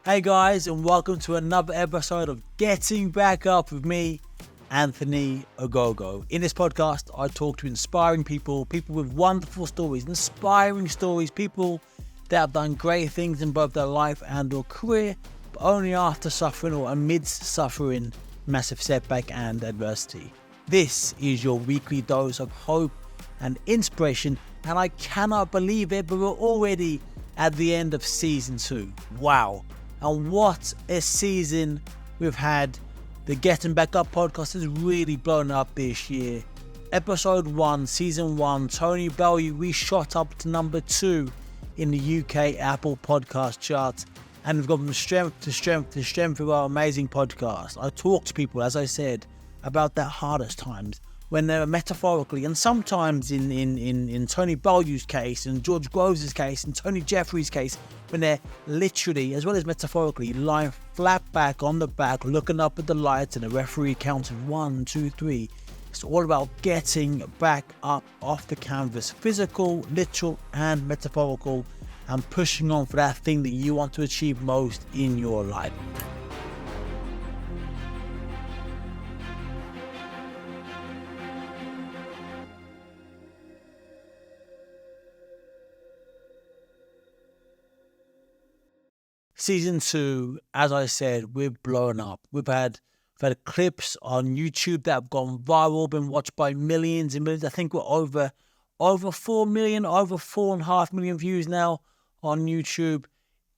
Hey guys, and welcome to another episode of Getting Back Up with me, Anthony Ogogo. In this podcast, I talk to inspiring people with wonderful stories, inspiring stories, people that have done great things in both their life and or career, but only after suffering or amidst suffering massive setback and adversity. This is your weekly dose of hope and inspiration, and I cannot believe it, but we're already at the end of season 2. Wow. And what a season we've had. The Getting Back Up podcast has really blown up this year. Episode 1, season 1, Tony Bellew, we shot up to number 2 in the UK Apple podcast charts. And we've gone from strength to strength to strength with our amazing podcast. I talk to people, as I said, about their hardest times, when they're metaphorically, and sometimes in Tony Bellew's case, and George Groves' case, and Tony Jeffries' case, when they're literally, as well as metaphorically, lying flat back on the back, looking up at the lights, and the referee counts 1, 2, 3. It's all about getting back up off the canvas, physical, literal, and metaphorical, and pushing on for that thing that you want to achieve most in your life. Season 2, as I said, we've blown up. We've had clips on YouTube that have gone viral, been watched by millions and millions. I think we're over 4 million, over 4.5 million views now on YouTube.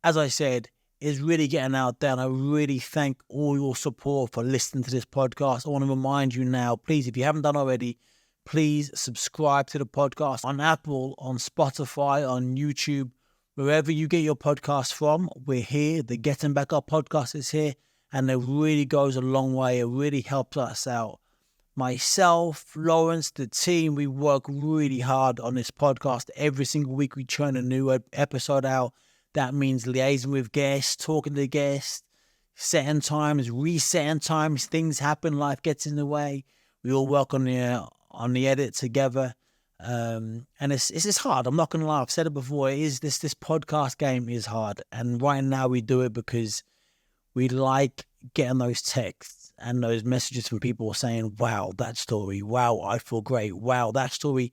As I said, it's really getting out there, and I really thank all your support for listening to this podcast. I want to remind you now, please, if you haven't done already, please subscribe to the podcast on Apple, on Spotify, on YouTube. Wherever you get your podcast from, we're here. The Getting Back Up podcast is here, and it really goes a long way. It really helps us out. Myself, Lawrence, the team, we work really hard on this podcast. Every single week we churn a new episode out. That means liaising with guests, talking to guests, setting times, resetting times. Things happen, life gets in the way. We all work on the edit together. And it's hard. I'm not gonna lie. I've said it before. This podcast game is hard, and right now we do it because we like getting those texts and those messages from people saying, "Wow, that story. Wow, I feel great. Wow, that story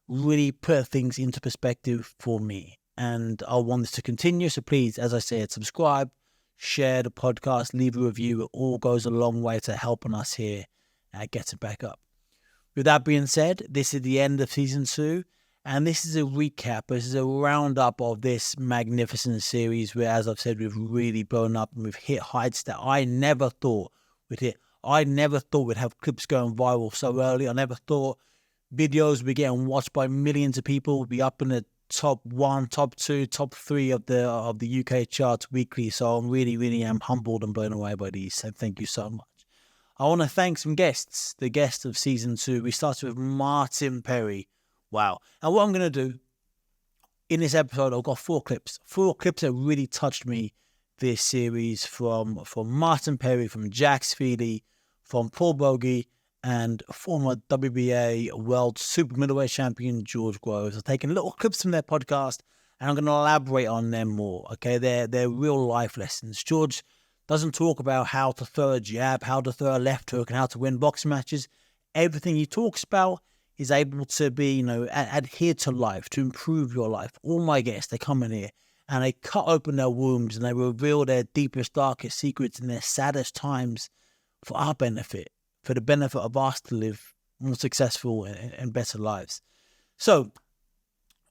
really put things into perspective for me." And I want this to continue. So please, as I said, subscribe, share the podcast, leave a review. It all goes a long way to helping us here at Getting Back Up. With that being said, this is the end of season 2, and this is a recap. This is a roundup of this magnificent series where, as I've said, we've really blown up and we've hit heights that I never thought we'd hit. I never thought we'd have clips going viral so early. I never thought videos would be getting watched by millions of people, would be up in the top 1, top 2, top 3 of the UK charts weekly. So I'm really am humbled and blown away by these. So thank you so much. I want to thank some guests, the guests of season 2. We started with Martin Perry. Wow. And what I'm going to do in this episode, I've got 4 clips that really touched me this series from Martin Perry, from Jax Feely, from Paul Bogey, and former WBA World Super Middleweight Champion George Groves. I've taken little clips from their podcast, and I'm going to elaborate on them more. Okay, they're real life lessons. George doesn't talk about how to throw a jab, how to throw a left hook, and how to win boxing matches. Everything he talks about is able to be, adhere to life, to improve your life. All my guests, they come in here and they cut open their wombs and they reveal their deepest, darkest secrets and their saddest times for our benefit, for the benefit of us to live more successful and better lives. So,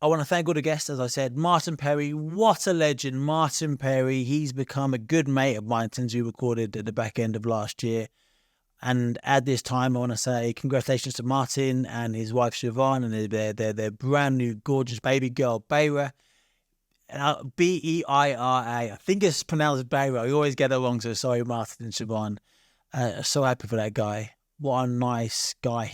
I want to thank all the guests, as I said. Martin Perry, what a legend. Martin Perry, he's become a good mate of mine since we recorded at the back end of last year. And at this time, I want to say congratulations to Martin and his wife, Siobhan, and their brand new gorgeous baby girl, Beira. Beira. I think it's pronounced Beira. I always get it wrong, so sorry, Martin and Siobhan. So happy for that guy. What a nice guy.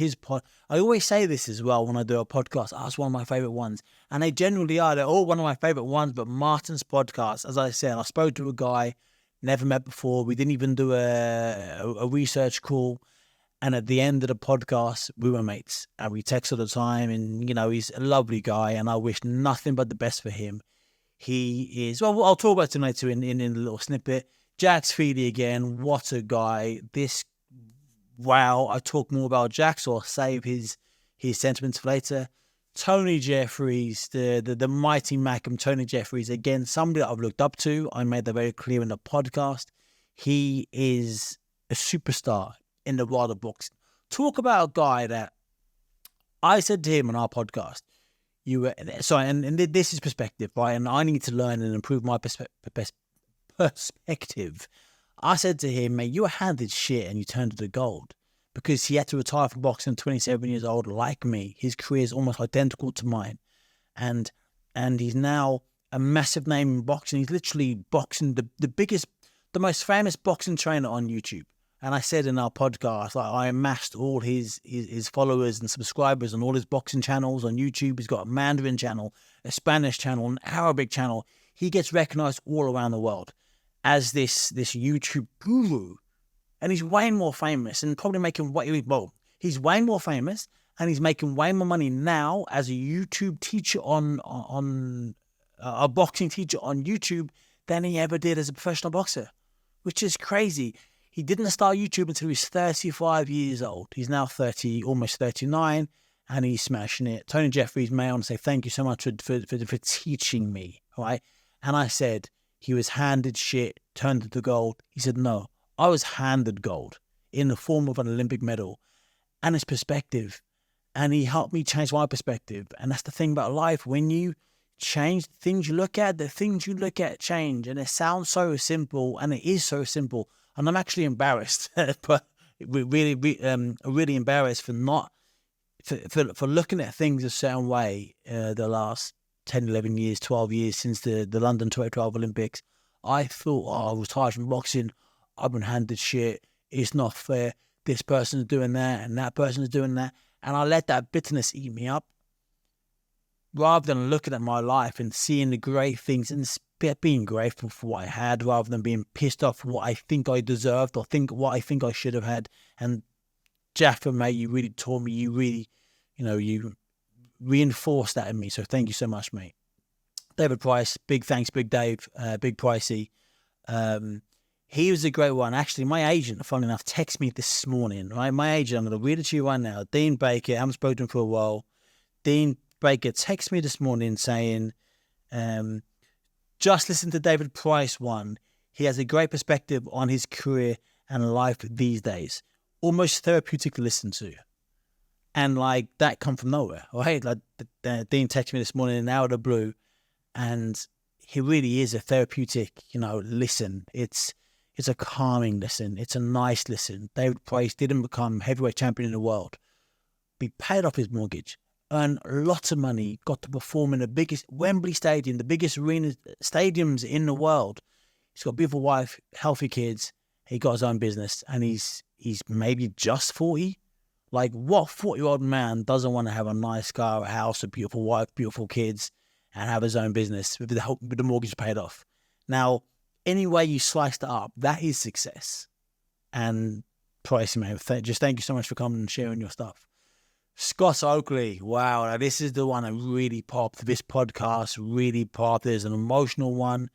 I always say this as well when I do a podcast. Oh, it's one of my favourite ones. And they generally are. They're all one of my favourite ones. But Martin's podcast, as I said, I spoke to a guy, never met before. We didn't even do a research call. And at the end of the podcast, we were mates. And we text all the time. And, he's a lovely guy. And I wish nothing but the best for him. He is, well, I'll talk about it tonight too in a little snippet. Jax Feely again, what a guy. Wow, I talk more about Jax, or save his sentiments for later. Tony Jeffries, the mighty Macam Tony Jeffries, again, somebody that I've looked up to. I made that very clear in the podcast. He is a superstar in the world of boxing. Talk about a guy that I said to him on our podcast, and this is perspective, right? And I need to learn and improve my perspective. I said to him, mate, you were handed shit and you turned it to gold. Because he had to retire from boxing at 27 years old, like me. His career is almost identical to mine. And he's now a massive name in boxing. He's literally boxing the most famous boxing trainer on YouTube. And I said in our podcast, like, I amassed all his followers and subscribers on all his boxing channels on YouTube. He's got a Mandarin channel, a Spanish channel, an Arabic channel. He gets recognized all around the world as this YouTube guru. And he's way more famous and probably making he's way more famous and he's making way more money now as a YouTube teacher on a boxing teacher on YouTube than he ever did as a professional boxer, which is crazy. He didn't start YouTube until he was 35 years old. He's now 30, almost 39, and he's smashing it. Tony Jeffries, may I want to say thank you so much for teaching me, right? And I said, he was handed shit, turned it to gold. He said, no. I was handed gold in the form of an Olympic medal and his perspective. And he helped me change my perspective. And that's the thing about life. When you change the things you look at, the things you look at change. And it sounds so simple, and it is so simple. And I'm actually embarrassed, but really embarrassed for looking at things a certain way the last 10, 11 years, 12 years since the London 2012 Olympics. I thought, I was tired from boxing. I've been handed shit. It's not fair. This person's doing that and that person's doing that. And I let that bitterness eat me up. Rather than looking at my life and seeing the great things and being grateful for what I had, rather than being pissed off for what I think I deserved or what I think I should have had. And Jaffa, mate, you really taught me. You really, you reinforced that in me. So thank you so much, mate. David Price, big thanks, Big Dave, Big Pricey. He was a great one. Actually, my agent, funnily enough, texted me this morning, right? My agent, I'm going to read it to you right now. Dean Baker, I haven't spoken to him for a while. Dean Baker texted me this morning saying, just listen to David Price one. He has a great perspective on his career and life these days. Almost therapeutic to listen to. And like, that come from nowhere, right? Like, Dean texted me this morning out of the blue, and he really is a therapeutic, listen. It's a calming listen. It's a nice listen. David Price didn't become heavyweight champion in the world. He paid off his mortgage, earned lots of money, got to perform in the biggest Wembley Stadium, the biggest arena stadiums in the world. He's got a beautiful wife, healthy kids. He got his own business, and he's maybe just 40. Like, what 40-year-old man doesn't want to have a nice car, a house, a beautiful wife, beautiful kids, and have his own business with the mortgage paid off? Now, any way you sliced it up, that is success. And Pricey, man, just thank you so much for coming and sharing your stuff. Scott Oakley, wow, now this is the one that really popped. This podcast really popped. There's an emotional one.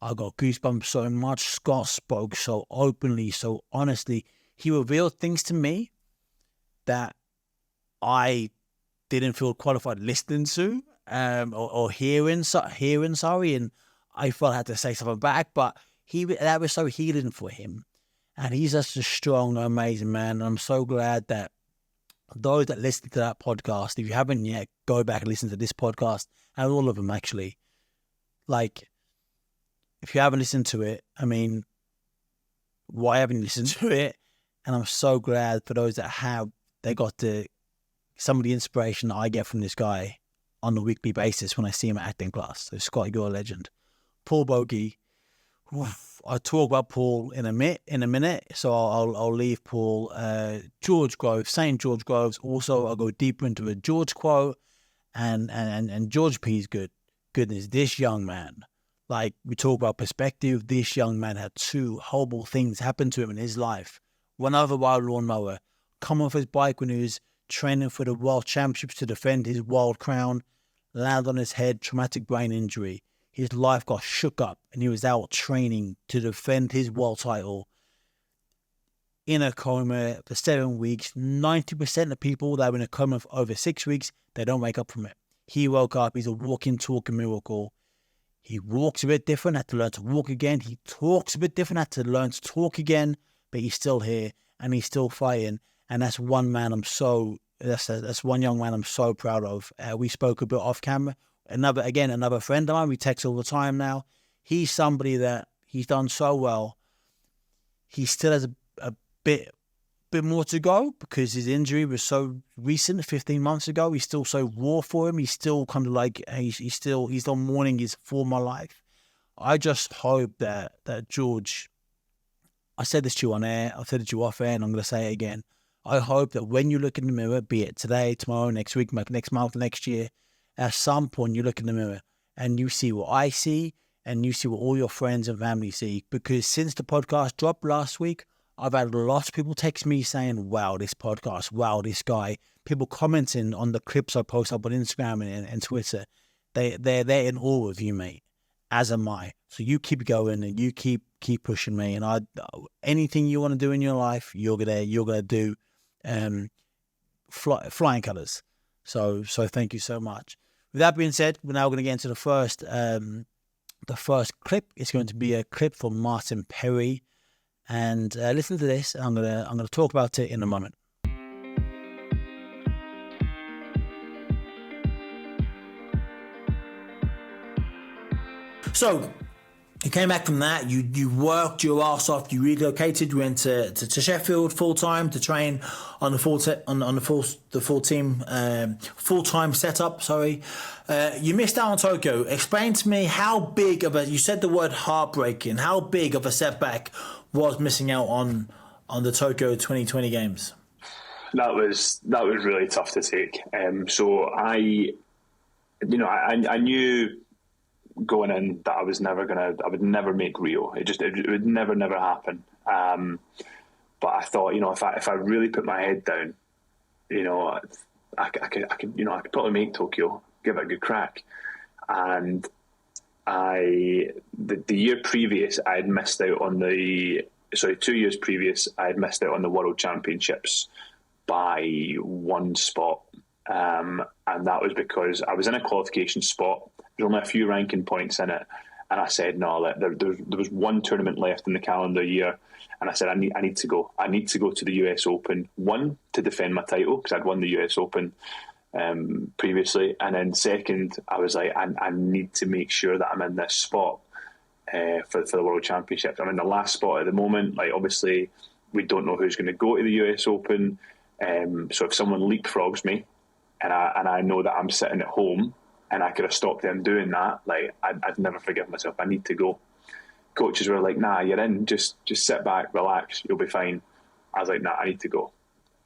I got goosebumps so much. Scott spoke so openly, so honestly. He revealed things to me that I didn't feel qualified listening to or hearing, sorry, and I felt I had to say something back, but that was so healing for him. And he's just a strong, amazing man. And I'm so glad that those that listen to that podcast, if you haven't yet, go back and listen to this podcast, and all of them actually. Like, if you haven't listened to it, I mean, why haven't you listened to it? And I'm so glad for those that have, they got some of the inspiration that I get from this guy on a weekly basis when I see him at acting class. So Scott, you're a legend. Paul Bogey. I'll talk about Paul in a minute. So I'll leave Paul. George Groves, St. George Groves. Also, I'll go deeper into a George quote. And George P's goodness, this young man, like, we talk about perspective. This young man had two horrible things happen to him in his life. Run over by a lawnmower, come off his bike when he was training for the World Championships to defend his world crown, land on his head, traumatic brain injury. his life got shook up and he was out training to defend his world title in a coma for 7 weeks. 90% of people that are in a coma for over 6 weeks, they don't wake up from it. He woke up. He's a walking, talking miracle. He walks a bit different, had to learn to walk again. He talks a bit different, had to learn to talk again. But he's still here and he's still fighting. And that's one man that's one young man I'm so proud of. We spoke a bit off camera. Another friend of mine. We text all the time now. He's somebody that he's done so well. He still has a bit more to go because his injury was so recent, 15 months ago. He's still so raw for him. He's still kind of like he's still mourning his former life. I just hope that George, I said this to you on air, I said it to you off air, and I'm going to say it again. I hope that when you look in the mirror, be it today, tomorrow, next week, next month, next year, at some point you look in the mirror and you see what I see and you see what all your friends and family see. Because since the podcast dropped last week, I've had lots of people text me saying, wow, this podcast, wow, this guy. People commenting on the clips I post up on Instagram and Twitter. They're in awe of you, mate, as am I. So you keep going and you keep pushing me. And anything you want to do in your life, you're gonna do flying colours. So thank you so much. With that being said, we're now going to get into the first clip. It's going to be a clip from Martin Perry. And listen to this. I'm gonna talk about it in a moment. So you came back from that. You worked your ass off. You relocated. You went to Sheffield full time to train on the full team full time setup. Sorry, you missed out on Tokyo. Explain to me how big of you said the word heartbreaking. How big of a setback was missing out on the Tokyo 2020 games? That was really tough to take. So I knew going in that I would never make Rio. It would never happen. But I thought, if I really put my head down, I could probably make Tokyo, give it a good crack. And the year previous, I had missed out on 2 years previous, I had missed out on the World Championships by one spot. And that was because I was in a qualification spot. There's only a few ranking points in it. And I said, no, there was one tournament left in the calendar year. And I said, I need to go. I need to go to the US Open. One, to defend my title, because I'd won the US Open previously. And then second, I was like, I need to make sure that I'm in this spot for the World Championships. I'm in the last spot at the moment. Like, obviously, we don't know who's going to go to the US Open. So if someone leapfrogs me and I know that I'm sitting at home and I could have stopped them doing that, like, I'd never forgive myself. I need to go. Coaches were like, nah, you're in. Just sit back, relax, you'll be fine. I was like, nah, I need to go.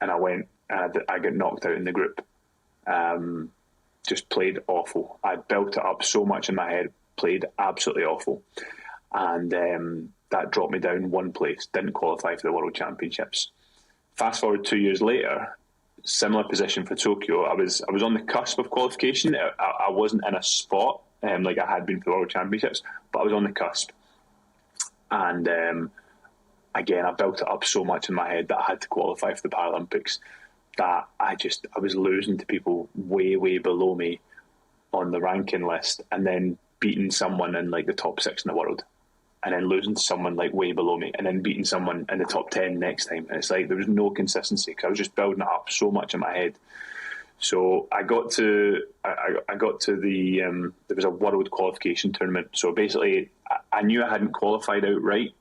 And I went and I got knocked out in the group. Just played awful. I built it up so much in my head, played absolutely awful. And that dropped me down one place, didn't qualify for the World Championships. Fast forward 2 years later, similar position for Tokyo. I was on the cusp of qualification. I wasn't in a spot like I had been for the World Championships, but I was on the cusp. And again, I built it up so much in my head that I had to qualify for the Paralympics that I was losing to people way, way below me on the ranking list, and then beating someone in like the top 6 in the world, and then losing to someone like way below me, and then beating someone in the top 10 next time. And it's like there was no consistency because I was just building it up so much in my head. So I got to the there was a world qualification tournament. So basically, I knew I hadn't qualified outright,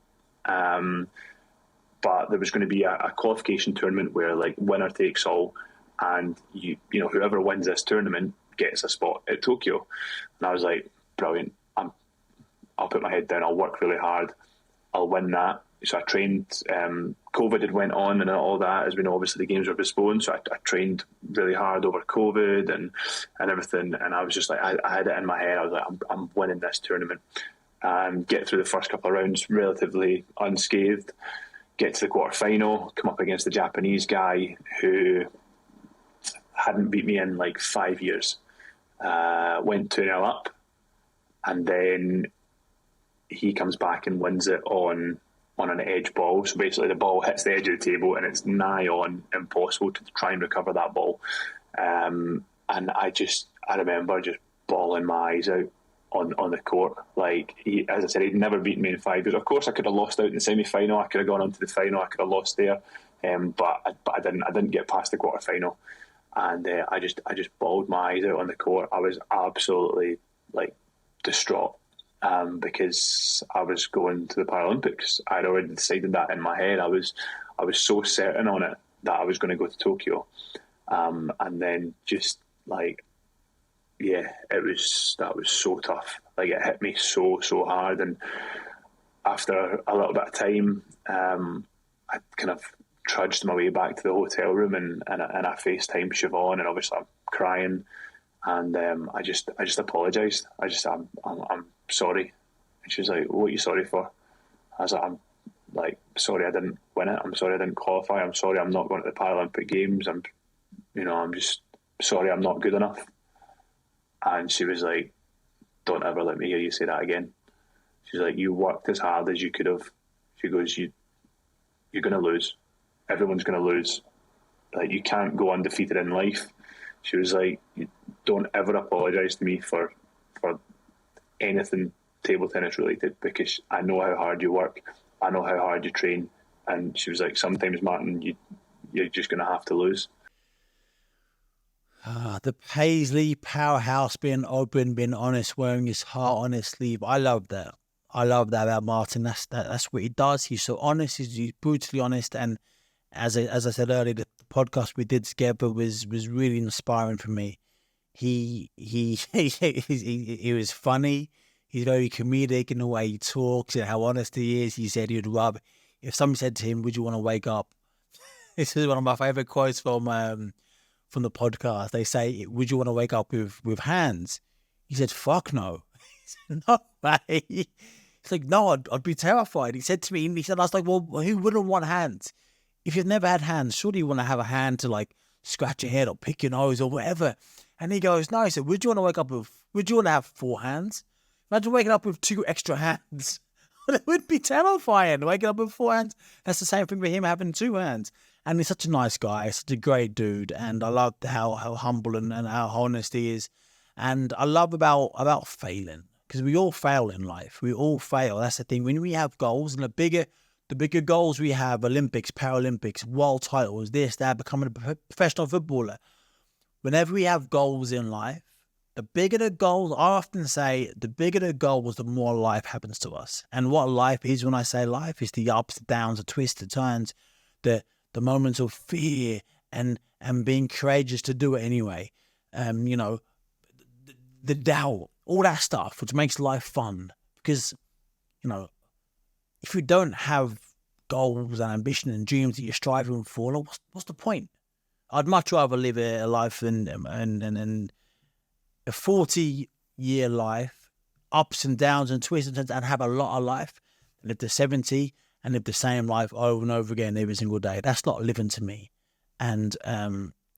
but there was going to be a qualification tournament where like winner takes all, and you know whoever wins this tournament gets a spot at Tokyo. And I was like, brilliant. I'll put my head down. I'll work really hard. I'll win that. So I trained. COVID had went on and all that. As we know, obviously the games were postponed. So I trained really hard over COVID and everything. And I was just like, I had it in my head. I was like, I'm winning this tournament. Get through the first couple of rounds relatively unscathed. Get to the quarterfinal. Come up against the Japanese guy who hadn't beat me in like 5 years. Went 2-0 up. and then he comes back and wins it on an edge ball. So basically, the ball hits the edge of the table, and it's nigh on impossible to try and recover that ball. And I remember just bawling my eyes out on the court. Like, as I said, he'd never beaten me in 5 years. Of course, I could have lost out in the semi-final. I could have gone on to the final. I could have lost there, but I didn't. I didn't get past the quarter-final, and I just bawled my eyes out on the court. I was absolutely distraught, because I was going to the Paralympics. I'd already decided that in my head. I was so certain on it that I was going to go to Tokyo, and then just that was so tough. It hit me so hard, and after a little bit of time, I kind of trudged my way back to the hotel room, and I FaceTimed Siobhan, and obviously I'm crying, and I just apologised. I'm sorry, and she was like, "What are you sorry for?" I was like, "I'm sorry I didn't win it. I'm sorry I didn't qualify. I'm sorry I'm not going to the Paralympic Games. I'm just sorry I'm not good enough." And she was like, "Don't ever let me hear you say that again." She's like, "You worked as hard as you could have." She goes, "You're going to lose. Everyone's going to lose. You can't go undefeated in life." She was like, "Don't ever apologise to me for anything table tennis related, because I know how hard you work. I know how hard you train." And she was like, "Sometimes, Martin, you're just going to have to lose." The Paisley powerhouse, being open, being honest, wearing his heart on his sleeve. I love that. I love that about Martin. That's what he does. He's so honest. He's brutally honest. And as I said earlier, the podcast we did together was really inspiring for me. He he was funny. He's very comedic in the way he talks and how honest he is. He said he'd rather, if somebody said to him, "Would you want to wake up?" This is one of my favorite quotes from the podcast. They say, "Would you want to wake up with hands?" He said, "Fuck no." He said, "No way." He's like, "No, I'd be terrified." He said to me, I was like, "Well, who wouldn't want hands? If you've never had hands, surely you want to have a hand to scratch your head or pick your nose or whatever." And he goes, "No." He said, would you want to have 4 hands? Imagine waking up with 2 extra hands. It would be terrifying, waking up with 4 hands. That's the same thing with him having 2 hands. And he's such a nice guy, such a great dude. And I love how humble and how honest he is. And I love about failing, because we all fail in life. We all fail. That's the thing. When we have goals, and the bigger goals we have, Olympics, Paralympics, world titles, this, that, becoming a professional footballer. Whenever we have goals in life, the bigger the goals, I often say, the bigger the goals, the more life happens to us. And what life is, when I say life, is the ups, the downs, the twists, the turns, the moments of fear and being courageous to do it anyway. The doubt, all that stuff, which makes life fun. Because, if you don't have goals and ambition and dreams that you're striving for, what's the point? I'd much rather live a life in a 40-year life, ups and downs and twists and turns, and have a lot of life, live to 70 and live the same life over and over again every single day. That's not living to me. And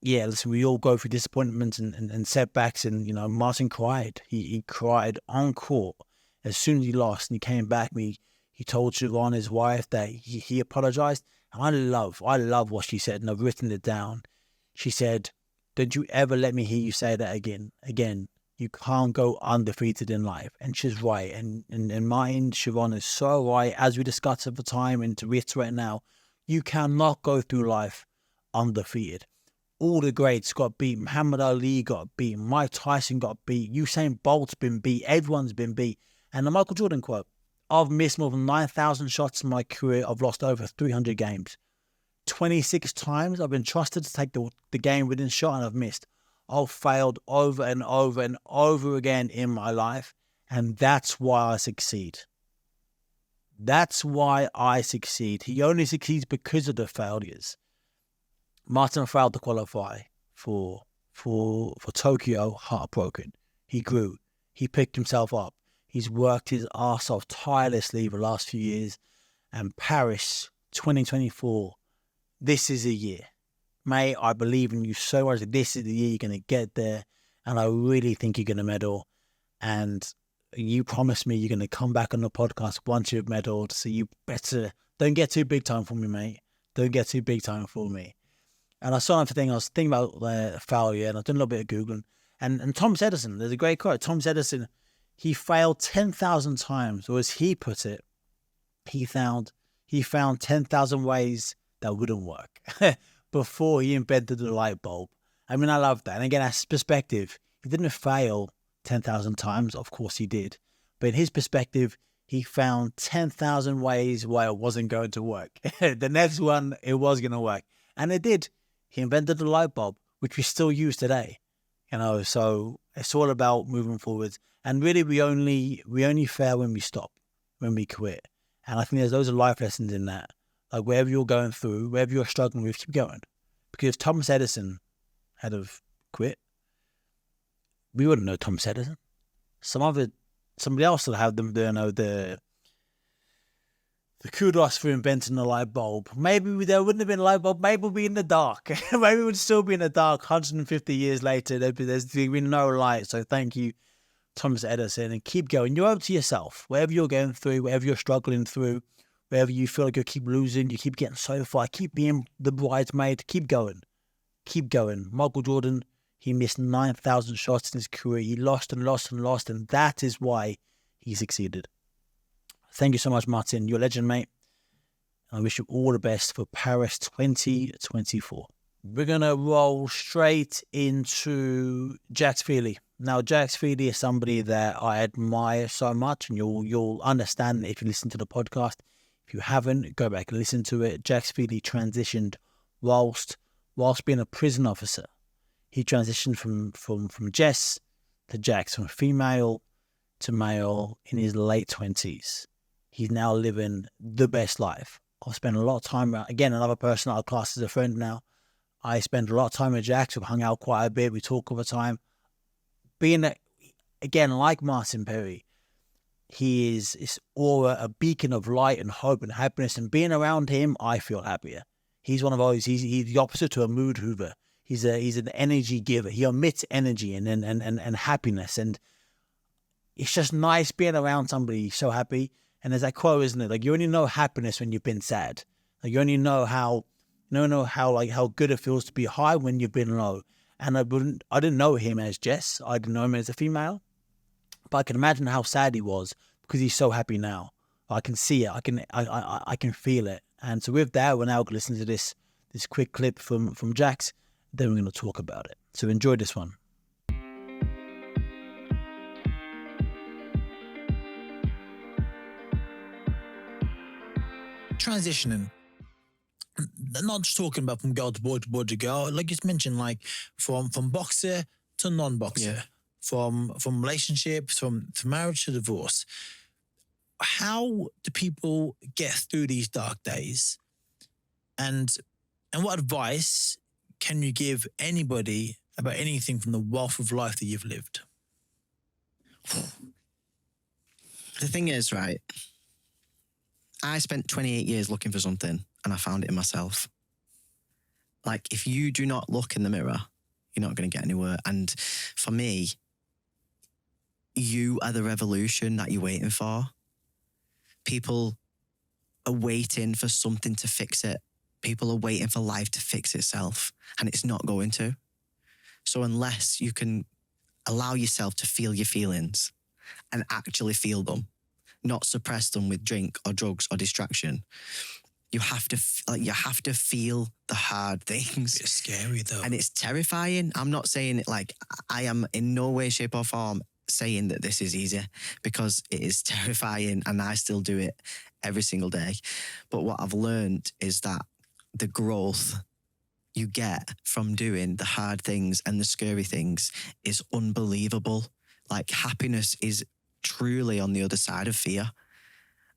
listen, we all go through disappointments and setbacks. And Martin cried. He cried on court as soon as he lost, and he came back. And he told Siobhan, his wife, that he apologized. And I love what she said, and I've written it down. She said, "Don't you ever let me hear you say that again. You can't go undefeated in life." And she's right. And Martin, Siobhan is so right. As we discussed at the time, and to reiterate now, you cannot go through life undefeated. All the greats got beat. Muhammad Ali got beat. Mike Tyson got beat. Usain Bolt's been beat. Everyone's been beat. And the Michael Jordan quote, "I've missed more than 9,000 shots in my career. I've lost over 300 games. 26 times I've been trusted to take the game within shot, and I've missed. I've failed over and over and over again in my life, and that's why I succeed. That's why I succeed." He only succeeds because of the failures. Martin failed to qualify for Tokyo, heartbroken. He grew. He picked himself up. He's worked his arse off tirelessly the last few years. And Paris 2024, this is a year. Mate, I believe in you so much that this is the year you're going to get there. And I really think you're going to medal. And you promised me you're going to come back on the podcast once you've medaled. So you better don't get too big time for me, mate. Don't get too big time for me. And I saw something. I was thinking about failure, and I did a little bit of Googling. And Thomas Edison, there's a great quote. Thomas Edison, he failed 10,000 times, or as he put it, he found 10,000 ways that wouldn't work before he invented the light bulb. I mean, I love that. And again, that's perspective. He didn't fail 10,000 times. Of course he did. But in his perspective, he found 10,000 ways why it wasn't going to work. The next one, it was going to work. And it did. He invented the light bulb, which we still use today. So it's all about moving forward. And really, we only fail when we stop, when we quit. And I think there's loads of life lessons in that. Like wherever you're going through, wherever you're struggling with, keep going. Because if Thomas Edison had have quit, we wouldn't know Thomas Edison. Somebody else would have them, the kudos for inventing the light bulb. Maybe there wouldn't have been a light bulb. Maybe we'd be in the dark. Maybe we'd still be in the dark 150 years later. There's been no light. So thank you, Thomas Edison, and keep going. You're up to yourself. Wherever you're going through, wherever you're struggling through, wherever you feel like you keep losing, you keep getting so far, keep being the bridesmaid, keep going. Keep going. Michael Jordan, he missed 9,000 shots in his career. He lost and lost and lost, and that is why he succeeded. Thank you so much, Martin. You're a legend, mate. I wish you all the best for Paris 2024. We're going to roll straight into Jax Feely. Now, Jax Feely is somebody that I admire so much, and you'll understand if you listen to the podcast. If you haven't, go back and listen to it. Jax Feely transitioned whilst being a prison officer. He transitioned from Jess to Jax, from female to male in his late 20s. He's now living the best life. I've spent a lot of time, again, another person I'll class as a friend now. I spend a lot of time with Jax. We've hung out quite a bit. We talk all the time. Again, like Martin Perry, he is aura, a beacon of light and hope and happiness. And being around him, I feel happier. He's one of those, he's the opposite to a mood hoover. He's an energy giver. He emits energy and happiness. And it's just nice being around somebody so happy. And there's that quote, isn't it? Like, you only know happiness when you've been sad. Like, you only know how good it feels to be high when you've been low. And I didn't know him as Jess. I didn't know him as a female. But I can imagine how sad he was because he's so happy now. I can see it. I can feel it. And so with that, we're now going to listen to this quick clip from Jax. Then we're going to talk about it. So enjoy this one. Transitioning. Not just talking about from girl to boy to boy to girl, like you mentioned, like from boxer to non-boxer, from relationships, from marriage to divorce. How do people get through these dark days? And what advice can you give anybody about anything from the wealth of life that you've lived? The thing is, right, I spent 28 years looking for something and I found it in myself. Like, if you do not look in the mirror, you're not going to get anywhere. And for me, you are the revolution that you're waiting for. People are waiting for something to fix it. People are waiting for life to fix itself, and it's not going to. So unless you can allow yourself to feel your feelings and actually feel them, not suppress them with drink or drugs or distraction, you have to feel the hard things. It's scary though. And it's terrifying. I'm not saying it like, I am in no way, shape or form saying that this is easy, because it is terrifying and I still do it every single day. But what I've learned is that the growth you get from doing the hard things and the scary things is unbelievable. Like, happiness is truly on the other side of fear.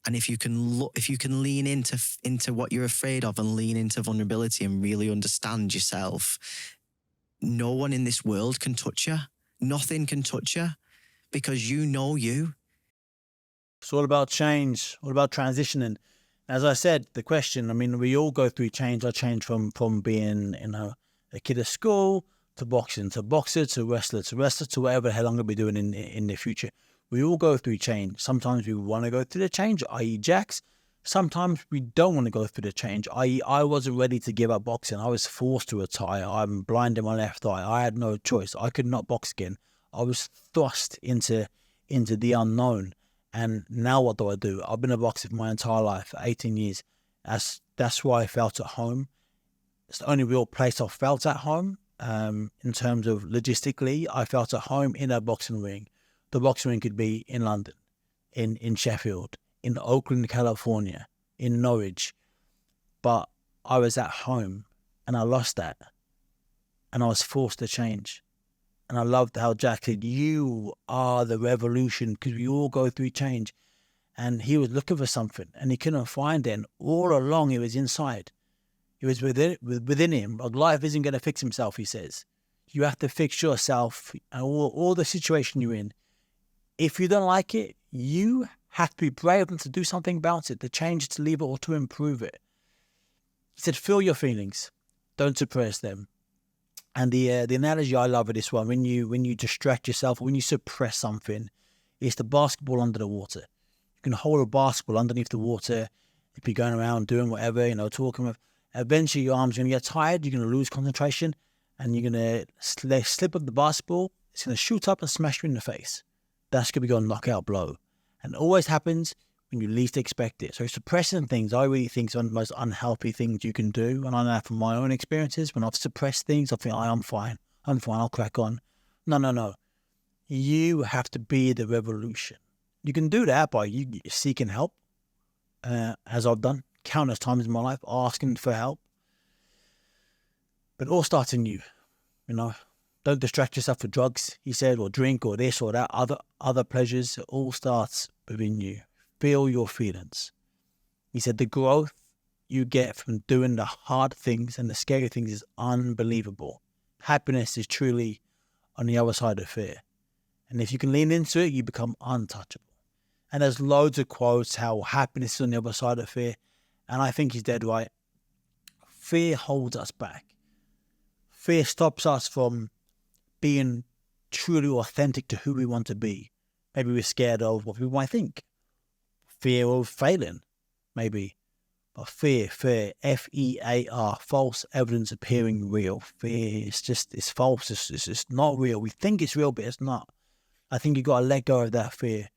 And if you can lean into what you're afraid of and lean into vulnerability and really understand yourself, no one in this world can touch you. Nothing can touch you, because you know you. It's all about change, all about transitioning. As I said, the question, I mean, we all go through change. I changed from being, a kid at school to boxing, to boxer, to wrestler, to whatever the hell I'm going to be doing in the future. We all go through change. Sometimes we want to go through the change, i.e. Jax. Sometimes we don't want to go through the change, i.e. I wasn't ready to give up boxing. I was forced to retire. I'm blind in my left eye. I had no choice. I could not box again. I was thrust into the unknown. And now what do? I've been a boxer for my entire life, for 18 years. That's why I felt at home. It's the only real place I felt at home. In terms of logistically, I felt at home in a boxing ring. The boxing ring could be in London, in Sheffield, in Oakland, California, in Norwich. But I was at home and I lost that. And I was forced to change. And I loved how Jack said, you are the revolution, because we all go through change. And he was looking for something and he couldn't find it. And all along it was inside. It was within him. Like, life isn't going to fix himself, he says. You have to fix yourself and all the situation you're in. If you don't like it, you have to be brave enough to do something about it, to change it, to leave it, or to improve it. He said, feel your feelings. Don't suppress them. And the analogy I love of this one, when you distract yourself, or when you suppress something, is the basketball under the water. You can hold a basketball underneath the water if you're going around doing whatever, talking with. Eventually your arm's going to get tired, you're going to lose concentration, and you're going to slip up the basketball. It's going to shoot up and smash you in the face. That's going to be a knockout blow. And it always happens when you least expect it. So suppressing things, I really think, is one of the most unhealthy things you can do. And I know from my own experiences, when I've suppressed things, I think, I'm fine, I'll crack on. No. You have to be the revolution. You can do that by you seeking help, as I've done countless times in my life, asking for help. But it all starts in you, Don't distract yourself with drugs, he said, or drink, or this or that, other pleasures. It all starts within you. Feel your feelings. He said the growth you get from doing the hard things and the scary things is unbelievable. Happiness is truly on the other side of fear. And if you can lean into it, you become untouchable. And there's loads of quotes how happiness is on the other side of fear. And I think he's dead right. Fear holds us back. Fear stops us from being truly authentic to who we want to be. Maybe we're scared of what people might think. Fear of failing, maybe. But fear, F-E-A-R, false evidence appearing real. Fear it's false, it's not real. We think it's real, but it's not. I think you got to let go of that fear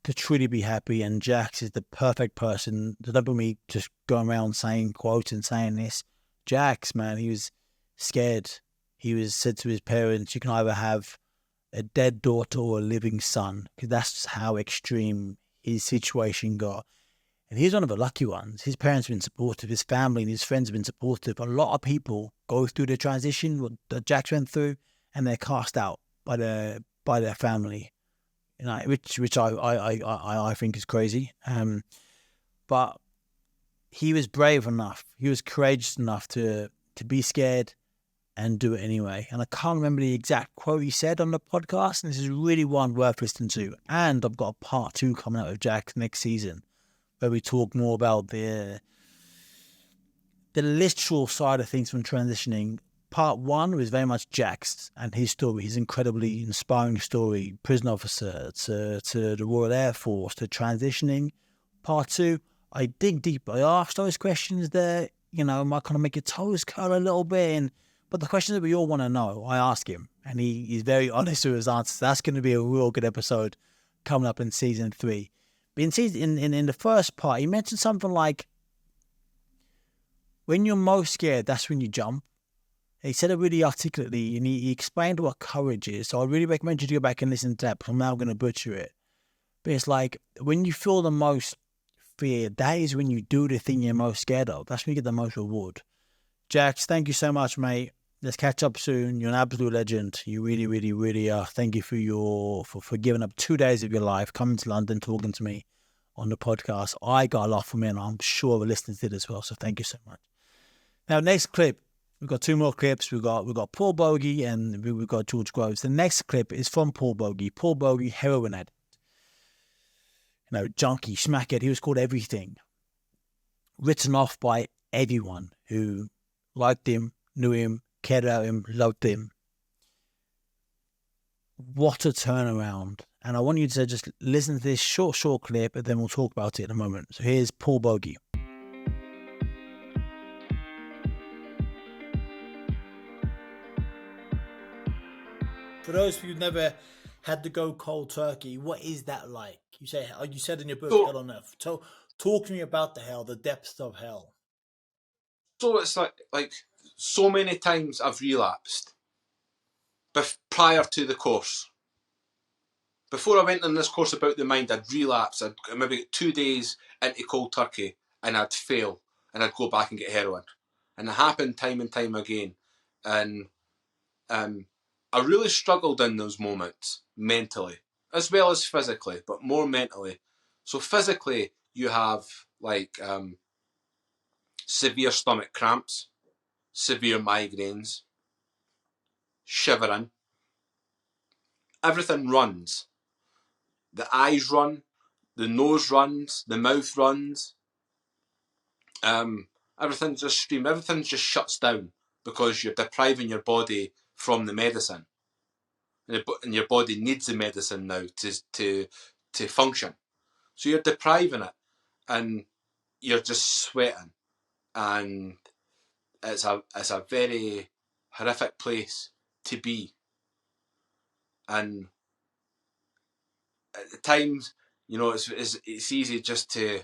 to truly be happy. And Jax is the perfect person. Don't be me just going around saying quotes and saying this. Jax, man, he was scared. He was said to his parents, you can either have a dead daughter or a living son, because that's how extreme his situation got. And he's one of the lucky ones. His parents have been supportive, his family and his friends have been supportive. A lot of people go through the transition, what Jax went through, and they're cast out by their family, which I think is crazy. But he was brave enough, he was courageous enough to be scared and do it anyway. And I can't remember the exact quote he said on the podcast, and this is really one worth listening to. And I've got a part 2 coming out of Jax next season, where we talk more about the literal side of things from transitioning. Part 1 was very much Jax and his story, his incredibly inspiring story, prison officer to the Royal Air Force, to transitioning. Part 2, I dig deep. I ask those questions there, might kind of make your toes curl a little bit. But the questions that we all want to know, I ask him, and he's very honest with his answers. That's going to be a real good episode coming up in season 3. But in the first part, he mentioned something like, when you're most scared, that's when you jump. He said it really articulately, and he explained what courage is. So I really recommend you to go back and listen to that, because I'm now going to butcher it. But it's like, when you feel the most fear, that is when you do the thing you're most scared of. That's when you get the most reward. Jax, thank you so much, mate. Let's catch up soon. You're an absolute legend. You really, really, really are. Thank you for giving up 2 days of your life, coming to London, talking to me on the podcast. I got a lot from it, and I'm sure the listeners did as well. So thank you so much. Now, next clip, we've got 2 more clips. We've got Paul Bogey and we've got George Groves. The next clip is from Paul Bogey. Paul Bogey, heroin addict. Junkie, smackhead. He was called everything. Written off by everyone who liked him, knew him, cared about him, loved him. What a turnaround. And I want you to just listen to this short clip, and then we'll talk about it in a moment. So here's Paul Bogey. For those of you who've never had to go cold turkey, what is that like? You said in your book, So- Hell on Earth. Talk to me about the hell, the depths of hell. So it's like so many times I've relapsed prior to the course. Before I went on this course about the mind, I'd relapse. I'd maybe get 2 days into cold turkey and I'd fail and I'd go back and get heroin. And it happened time and time again. And I really struggled in those moments mentally, as well as physically, but more mentally. So physically, you have like severe stomach cramps, severe migraines, shivering. Everything runs. The eyes run, the nose runs, the mouth runs. Everything just screams. Everything just shuts down because you're depriving your body from the medicine, and your body needs the medicine now to function. So you're depriving it, and you're just sweating, and it's a very horrific place to be. And at times, it's easy just to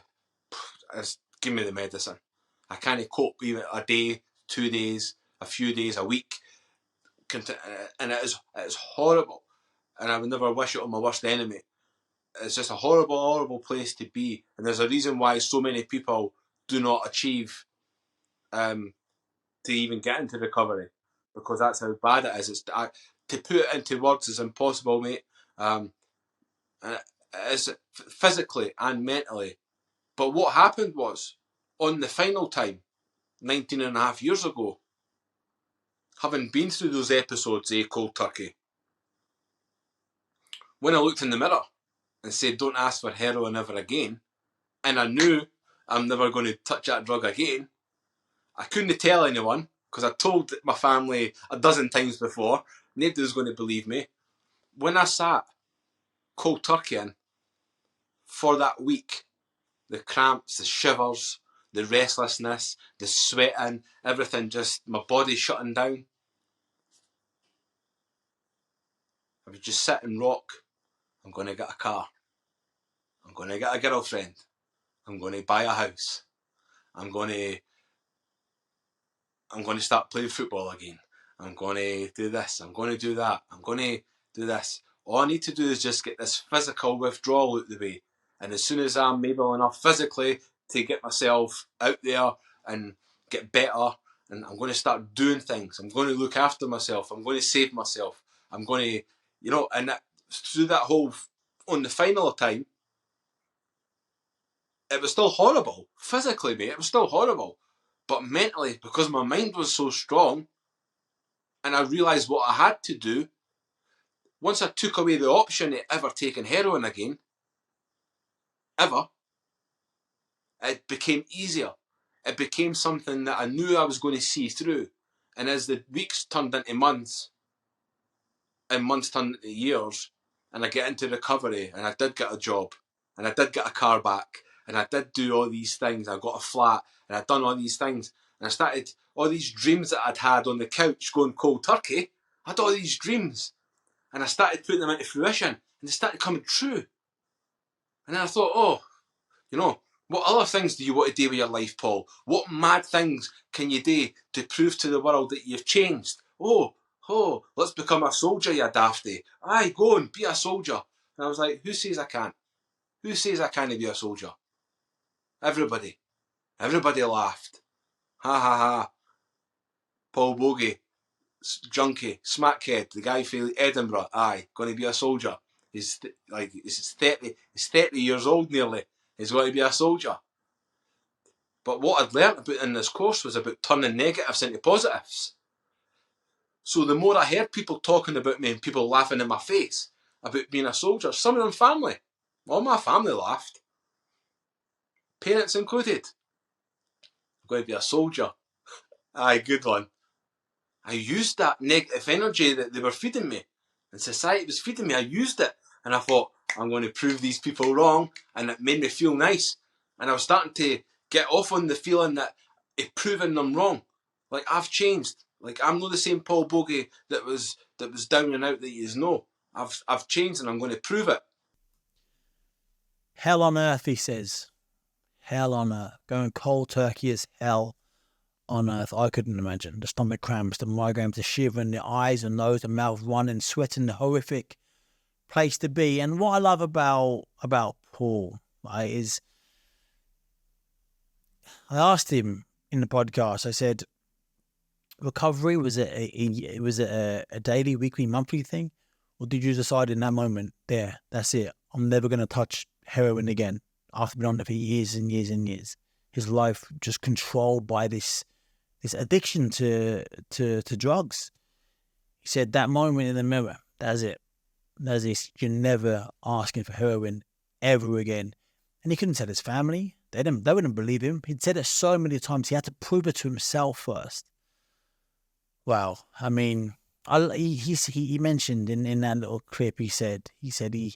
give me the medicine. I can't cope even a day, 2 days, a few days, a week, and it is horrible. And I would never wish it on my worst enemy. It's just a horrible, horrible place to be. And there's a reason why so many people do not achieve to even get into recovery, because that's how bad it is. To put it into words is impossible, mate. It is physically and mentally. But what happened was, on the final time, 19 and a half years ago, having been through those episodes of cold turkey, when I looked in the mirror and said, don't ask for heroin ever again, and I knew I'm never going to touch that drug again, I couldn't tell anyone, because I told my family a dozen times before. Nobody was going to believe me. When I sat cold turkeying for that week, the cramps, the shivers, the restlessness, the sweating, everything just, my body shutting down, I would just sit and rock. I'm going to get a car. I'm going to get a girlfriend. I'm going to buy a house. I'm going to start playing football again. I'm going to do this. I'm going to do that. I'm going to do this. All I need to do is just get this physical withdrawal out the way. And as soon as I'm able enough physically to get myself out there and get better, and I'm going to start doing things. I'm going to look after myself. I'm going to save myself. I'm going to, and through that whole, on the final time, it was still horrible. Physically, mate, it was still horrible. But mentally, because my mind was so strong, and I realised what I had to do, once I took away the option of ever taking heroin again, ever, it became easier. It became something that I knew I was going to see through. And as the weeks turned into months, and months turned into years, and I get into recovery, and I did get a job, and I did get a car back, and I did do all these things. I got a flat, and I'd done all these things, and I started all these dreams that I'd had on the couch going cold turkey. I had all these dreams, and I started putting them into fruition, and they started coming true. And then I thought, what other things do you want to do with your life, Paul? What mad things can you do to prove to the world that you've changed? Let's become a soldier, you dafty. Aye, go and be a soldier. And I was like, who says I can't? Who says I can't be a soldier? Everybody. Everybody laughed. Ha ha ha. Paul Bogey, junkie, smackhead, the guy from Edinburgh, aye, going to be a soldier. He's 30 years old nearly. He's going to be a soldier. But what I'd learnt about in this course was about turning negatives into positives. So the more I heard people talking about me and people laughing in my face about being a soldier, some of them family, all my family laughed, parents included. I'm going to be a soldier. Aye, good one. I used that negative energy that they were feeding me and society was feeding me. I used it And I thought, I'm going to prove these people wrong, and it made me feel nice. And I was starting to get off on the feeling that it proving them wrong. Like, I've changed. Like, I'm not the same Paul Bogey that was down and out that you know. I've changed, and I'm going to prove it. Hell on earth, he says. Hell on earth. Going cold turkey is hell on earth. I couldn't imagine. The stomach cramps, the migraines, the shivering, the eyes and nose and mouth running, sweating, the horrific place to be. And what I love about Paul, right, is I asked him in the podcast, I said, recovery, was it a daily, weekly, monthly thing? Or did you decide in that moment, there, that's it, I'm never going to touch heroin again, after being on it for years and years and years? His life just controlled by this addiction to drugs. He said that moment in the mirror, that's it. That's it. You're never asking for heroin ever again. And he couldn't tell his family. They wouldn't believe him. He'd said it so many times. He had to prove it to himself first. Wow. I mean, he mentioned in that little clip, he said he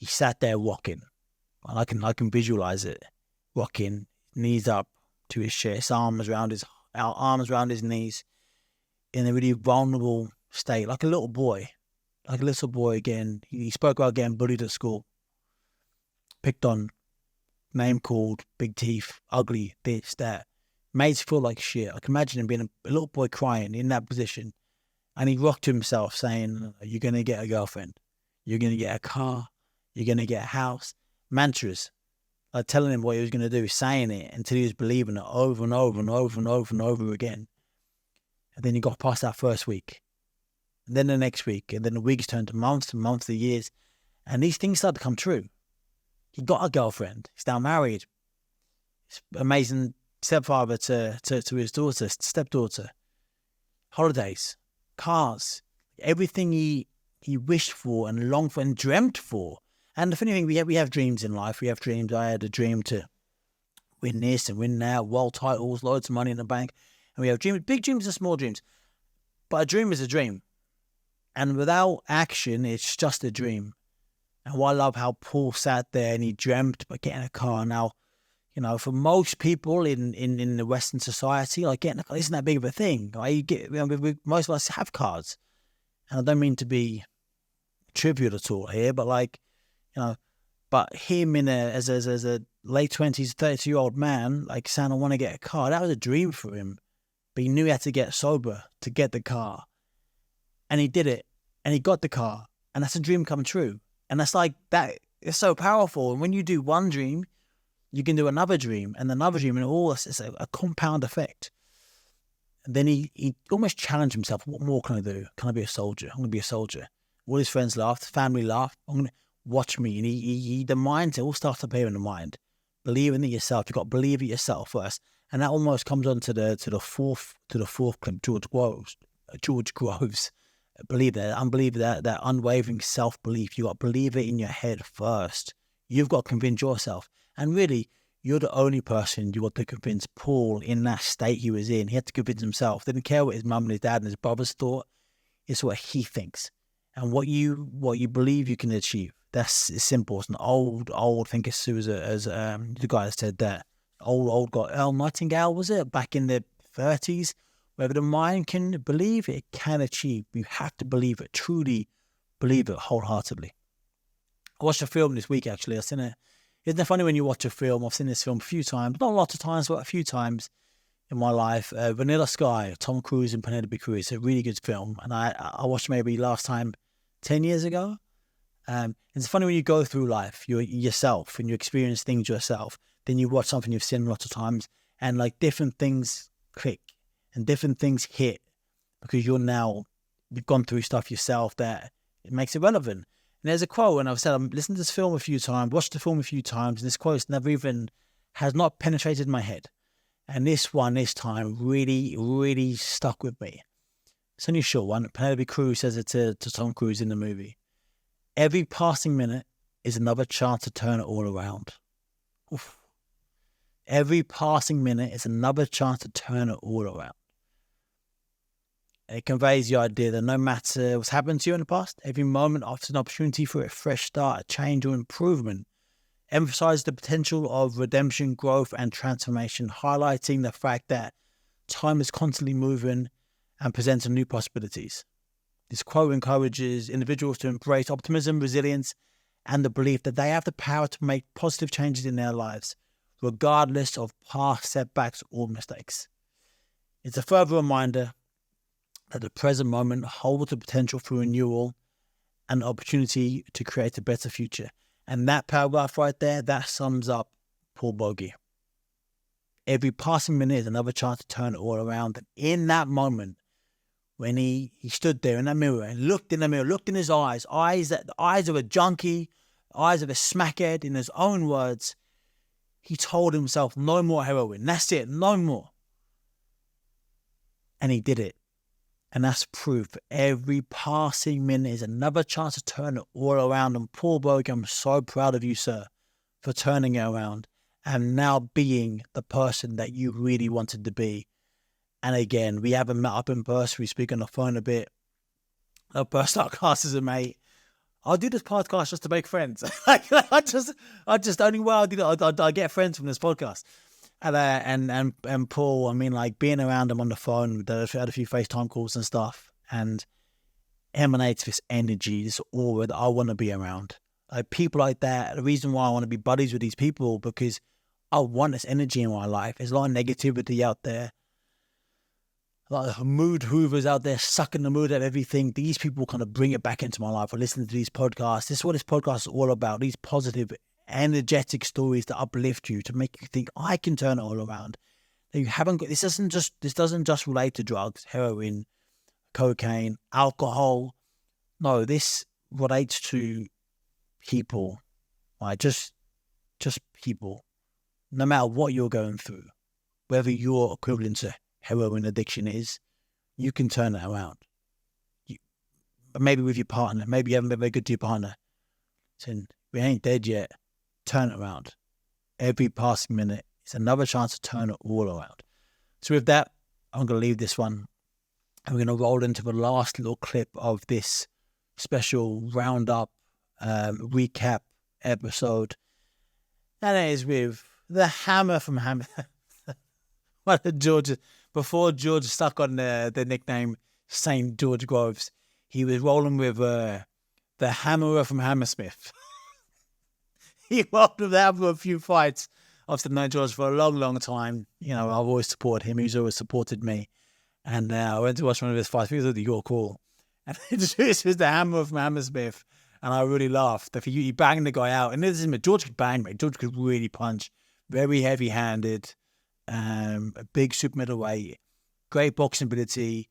sat there rocking. And I can visualize it. Rocking, knees up to his chest, arms around his knees, in a really vulnerable state, like a little boy. Like a little boy again. He spoke about getting bullied at school. Picked on, name called, big teeth, ugly, this, that. Made to feel like shit. I can imagine him being a little boy crying in that position. And he rocked to himself saying, you're going to get a girlfriend. You're going to get a car. You're going to get a house. Mantras. Like telling him what he was going to do, saying it until he was believing it over and over and over and over and over again. And then he got past that first week. And then the next week. And then the weeks turned to months to years. And these things started to come true. He got a girlfriend. He's now married. He's amazing stepfather to his daughter, stepdaughter. Holidays, cars, everything he wished for and longed for and dreamt for. And the funny thing, we have dreams in life. We have dreams. I had a dream to win this and win that, world titles, loads of money in the bank. And we have dreams, big dreams and small dreams. But a dream is a dream. And without action, it's just a dream. And I love how Paul sat there and he dreamt about getting a car. Now, you know, for most people in the Western society, like getting a car isn't that big of a thing. Right? Most of us have cars. And I don't mean to be trivial at all here, but like, you know, but him as a late 20s, 32-year-old man, like saying, I want to get a car, that was a dream for him. But he knew he had to get sober to get the car. And he did it. And he got the car. And that's a dream come true. And that's like, that is so powerful. And when you do one dream, you can do another dream and another dream. And all this is a compound effect. And then he almost challenged himself. What more can I do? Can I be a soldier? I'm going to be a soldier. All his friends laughed. Family laughed. I'm going to watch me. And the mind, it all starts to appear in the mind. Believing in yourself. You've got to believe in yourself first. And that almost comes on to the fourth clip, George Groves. Believe that unwavering self-belief. You got to believe it in your head first. You've got to convince yourself. And really, you're the only person you got to convince. Paul, in that state he was in, he had to convince himself. Didn't care what his mum and his dad and his brothers thought. It's what he thinks. And what you believe you can achieve. That's simple. It's an old, I think it's the guy that said that. Old guy, Earl Nightingale, was it? Back in the 30s. Whether the mind can believe, it can achieve. You have to believe it, truly believe it wholeheartedly. I watched a film this week, actually. I've seen it. Isn't it funny when you watch a film? I've seen this film a few times. Not a lot of times, but a few times in my life. Vanilla Sky, Tom Cruise and Penelope Cruz. It's a really good film. And I watched maybe last time 10 years ago. It's funny when you go through life, you're yourself, and you experience things yourself. Then you watch something you've seen lots of times, and like different things click and different things hit because you've gone through stuff yourself that it makes it relevant. And there's a quote, and I've said, I've listened to this film a few times, watched the film a few times, and this quote has not penetrated my head. And this time really, really stuck with me. It's only a short one. Penelope Cruz says it to Tom Cruise in the movie. Every passing minute is another chance to turn it all around. Oof. Every passing minute is another chance to turn it all around. It conveys the idea that no matter what's happened to you in the past, every moment offers an opportunity for a fresh start, a change or improvement. Emphasize the potential of redemption, growth and transformation, highlighting the fact that time is constantly moving and presents new possibilities. This quote encourages individuals to embrace optimism, resilience, and the belief that they have the power to make positive changes in their lives, regardless of past setbacks or mistakes. It's a further reminder that the present moment holds the potential for renewal and opportunity to create a better future. And that paragraph right there, that sums up Paul Bogey. Every passing minute is another chance to turn it all around. And in that moment, when he stood there in that mirror and looked in the mirror, looked in his eyes the eyes of a junkie, eyes of a smackhead, in his own words, he told himself, no more heroin. That's it, no more. And he did it. And that's proof. Every passing minute is another chance to turn it all around. And Paul Bogey, I'm so proud of you, sir, for turning it around and now being the person that you really wanted to be. And again, we haven't met up in person. We speak on the phone a bit. I'll burst out class as a mate. I'll do this podcast just to make friends. I just the only way I do that, I get friends from this podcast. And Paul, I mean, like being around him on the phone, I had a few FaceTime calls and stuff, and emanates this energy, this aura that I want to be around. Like people like that. The reason why I want to be buddies with these people, because I want this energy in my life. There's a lot of negativity out there. A lot of mood hoovers out there sucking the mood out of everything. These people kind of bring it back into my life. I listen to these podcasts. This is what this podcast is all about. These positive, energetic stories that uplift you, to make you think, I can turn it all around. You haven't got, this doesn't just relate to drugs, heroin, cocaine, alcohol. No, this relates to people, right? Just people. No matter what you're going through, whether your equivalent to heroin addiction is, you can turn it around. Maybe with your partner, maybe you haven't been very good to your partner. Saying, we ain't dead yet. Turn it around. Every passing minute is another chance to turn it all around. So with that, I'm going to leave this one. And we're going to roll into the last little clip of this special roundup recap episode. And it is with the Hammer from Hammer. George, before George stuck on the nickname St. George Groves, he was rolling with the Hammerer from Hammersmith. He rolled with that for a few fights. I've known George for a long, long time. You know, I've always supported him. He's always supported me. And I went to watch one of his fights. He was at the York Hall. And this was the Hammerer from Hammersmith. And I really laughed. He banged the guy out. And this is George could bang, mate. George could really punch. Very heavy-handed. A big super middleweight. Great boxing ability.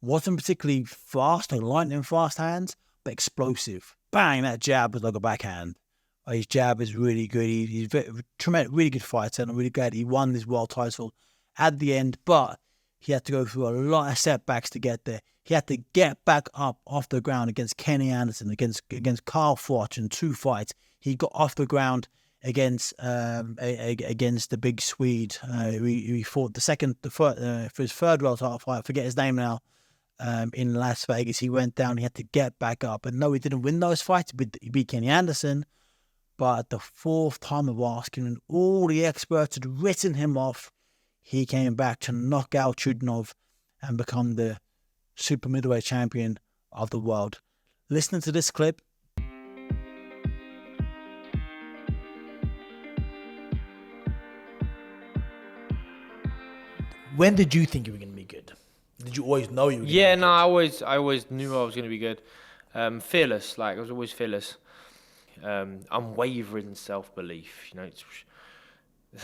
Wasn't particularly fast or lightning fast hands, but explosive. Bang, that jab was like a backhand. His jab is really good. He's a tremendous, really good fighter, and I'm really glad he won this world title at the end. But he had to go through a lot of setbacks to get there. He had to get back up off the ground against Kenny Anderson, against Carl Froch in 2 fights. He got off the ground against the big Swede. He fought for his third world title fight. I forget his name now. In Las Vegas, he went down. He had to get back up, and no, he didn't win those fights. He beat Kenny Anderson. But at the 4th time of asking, and all the experts had written him off, he came back to knock out Chudinov and become the super middleweight champion of the world. Listening to this clip, when did you think you were going to be good? Did you always know you were going to be good? Yeah, no, I always knew I was going to be good. Fearless, like I was always fearless. Unwavering self-belief, you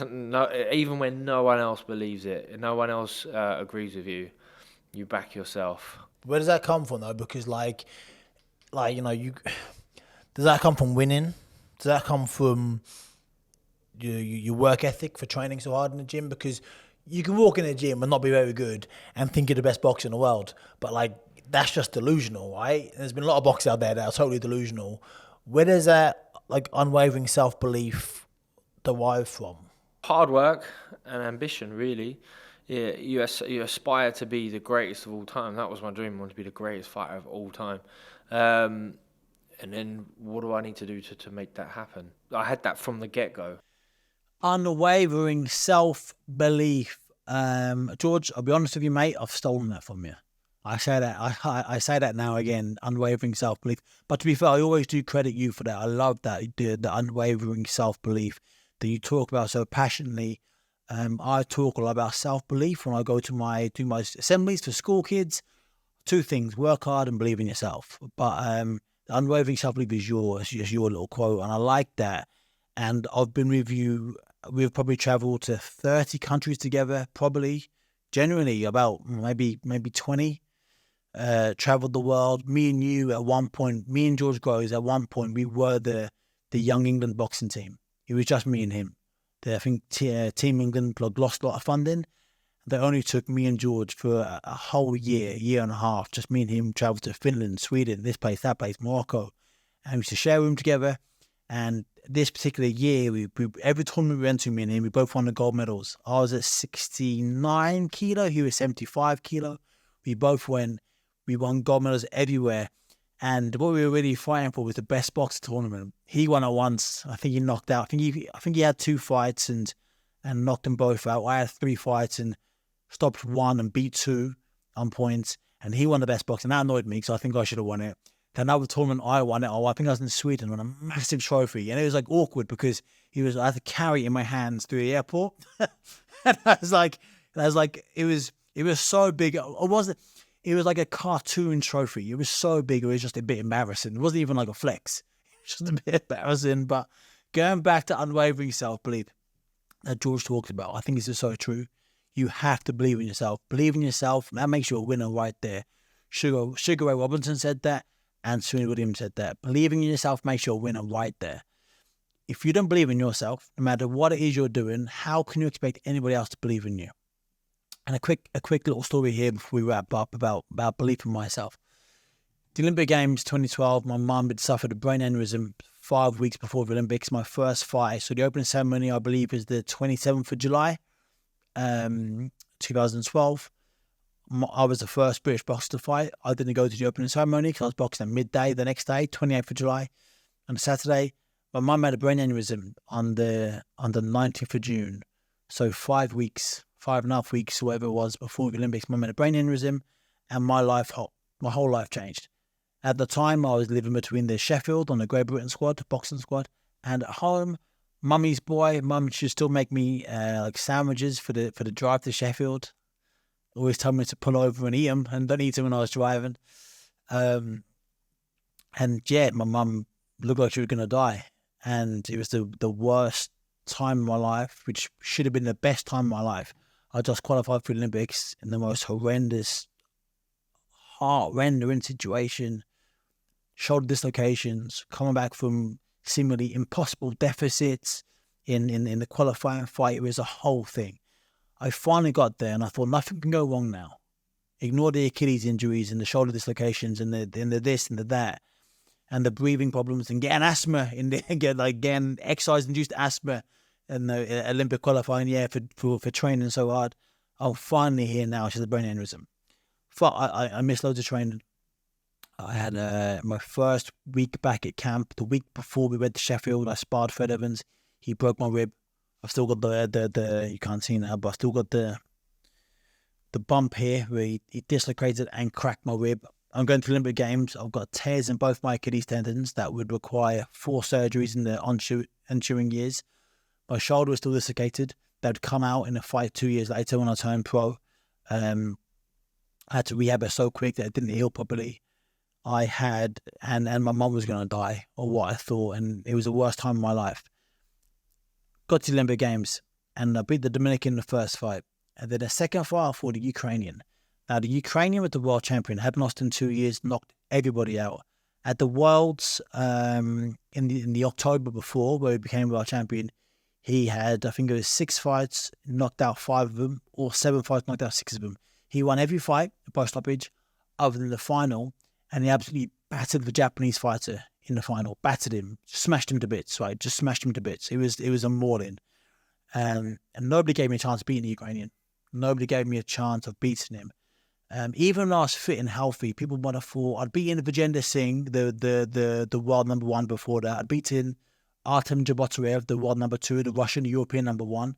know, even when no one else believes it, no one else agrees with you, you back yourself. Where does that come from though? Because like you know, does that come from winning? Does that come from your work ethic for training so hard in the gym? Because you can walk in a gym and not be very good and think you're the best boxer in the world, but like that's just delusional, right? There's been a lot of boxers out there that are totally delusional. Where does that like unwavering self-belief derive from? Hard work and ambition, really. you aspire to be the greatest of all time. That was my dream. I wanted to be the greatest fighter of all time. And then what do I need to do to make that happen? I had that from the get-go. Unwavering self-belief. George, I'll be honest with you, mate, I've stolen that from you. I say that I say that now again, unwavering self-belief. But to be fair, I always do credit you for that. I love that, the unwavering self-belief that you talk about so passionately. I talk a lot about self-belief when I go to do my assemblies for school kids. Two things: work hard and believe in yourself. But unwavering self-belief is your little quote, and I like that. And I've been with you. We've probably travelled to 30 countries together, probably. Generally, about maybe 20. Travelled the world. Me and you at one point, me and George Groves at one point, we were the Young England boxing team. It was just me and him. I think Team England lost a lot of funding. They only took me and George for a whole year and a half. Just me and him travelled to Finland, Sweden, this place, that place, Morocco. And we used to share a room together. And this particular year, we every tournament we went to, me and him, we both won the gold medals. I was at 69 kilo, he was 75 kilo. We both won gold medals everywhere. And what we were really fighting for was the best boxer tournament. He won it once. I think he knocked out. I think he had 2 fights and knocked them both out. I had 3 fights and stopped 1 and beat 2 on points. And he won the best boxing. That annoyed me because I think I should have won it. Then another tournament I won it. I think I was in Sweden, won a massive trophy, and it was like awkward because I had to carry it in my hands through the airport. And I was like, it was so big. It was like a cartoon trophy. It was so big. It was just a bit embarrassing. It wasn't even like a flex. It was just a bit embarrassing. But going back to unwavering self-belief that George talked about, I think this is so true. You have to believe in yourself. Believe in yourself. That makes you a winner right there. Sugar Ray Robinson said that. And Serena Williams said that. Believing in yourself makes you a winner right there. If you don't believe in yourself, no matter what it is you're doing, how can you expect anybody else to believe in you? And a quick little story here before we wrap up about belief in myself. The Olympic Games 2012, my mum had suffered a brain aneurysm 5 weeks before the Olympics, my first fight. So the opening ceremony, I believe, is the 27th of July, 2012. I was the first British boxer to fight. I didn't go to the opening ceremony because I was boxing at midday the next day, 28th of July, on a Saturday. My mum had a brain aneurysm on the 19th of June. So 5 weeks, 5.5 weeks, whatever it was, before the Olympics, mum had a brain aneurysm, and my whole life changed. At the time, I was living between the Sheffield on the Great Britain squad, the boxing squad, and at home, mummy's boy. Mum should still make me like sandwiches for the drive to Sheffield. Always tell me to pull over and eat them, and don't eat them when I was driving. And yeah, my mum looked like she was going to die. And it was the worst time of my life, which should have been the best time of my life. I just qualified for the Olympics in the most horrendous, heart-rending situation. Shoulder dislocations, coming back from seemingly impossible deficits in the qualifying fight. It was a whole thing. I finally got there and I thought nothing can go wrong now. Ignore the Achilles injuries and the shoulder dislocations and the this and the that and the breathing problems and getting asthma getting exercise-induced asthma in the Olympic qualifying for training so hard. I'm finally here now. She's a brain aneurysm. I missed loads of training. I had my first week back at camp. The week before we went to Sheffield, I sparred Fred Evans. He broke my rib. I've still got the you can't see now, but I still got the bump here where he dislocated and cracked my rib. I'm going to the Olympic Games. I've got tears in both my Achilles tendons that would require 4 surgeries in the ensuing years. My shoulder was still dislocated. That would come out in a fight 2 years later when I turned pro. I had to rehab it so quick that it didn't heal properly. I had, and my mum was going to die, or what I thought, and it was the worst time of my life. Got to the Olympic Games, and I beat the Dominican in the first fight. And then the second fight, I fought the Ukrainian. Now, the Ukrainian was the world champion, hadn't lost in 2 years, knocked everybody out. At the Worlds, in the October before, where he became world champion, he had, I think it was 6 fights, knocked out 5 of them, or 7 fights, knocked out 6 of them. He won every fight by stoppage, other than the final, and he absolutely battered the Japanese fighter in the final, battered him, smashed him to bits, right? Just smashed him to bits. It was a mauling. And nobody gave me a chance of beating the Ukrainian. Nobody gave me a chance of beating him. Even when I was fit and healthy, people might have thought I'd beaten Vijender Singh, the world number one before that. I'd beaten Artem Jabotarev, the world number two, the Russian, European number one.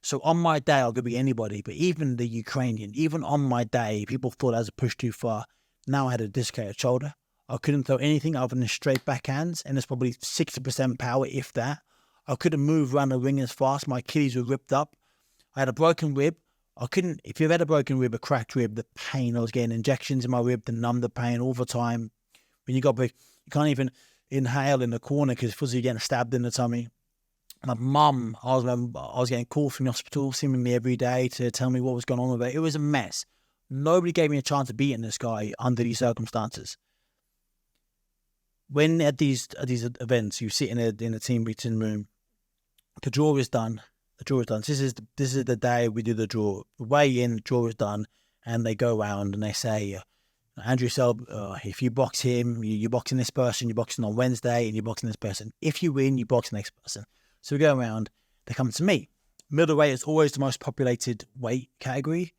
So on my day, I could be anybody, but even the Ukrainian, even on my day, people thought I was a push too far. Now I had a dislocated shoulder. I couldn't throw anything other than straight backhands, and it's probably 60% power, if that. I couldn't move around the ring as fast. My Achilles were ripped up. I had a broken rib. I couldn't, if you've had a broken rib, a cracked rib, the pain, I was getting injections in my rib to numb the pain all the time. When you can't even inhale in the corner because it feels like you're getting stabbed in the tummy. My mum, I was getting calls from the hospital seemingly every day to tell me what was going on with it. It was a mess. Nobody gave me a chance of beating this guy under these circumstances. When at these events, you sit in a team meeting room, the draw is done. The draw is done. This is the day we do the draw. Weigh in, the draw is done, and they go around and they say, Andrew Selb, if you box him, you're boxing this person, you're boxing on Wednesday, and you're boxing this person. If you win, you box the next person. So we go around, they come to me. Middleweight is always the most populated weight category.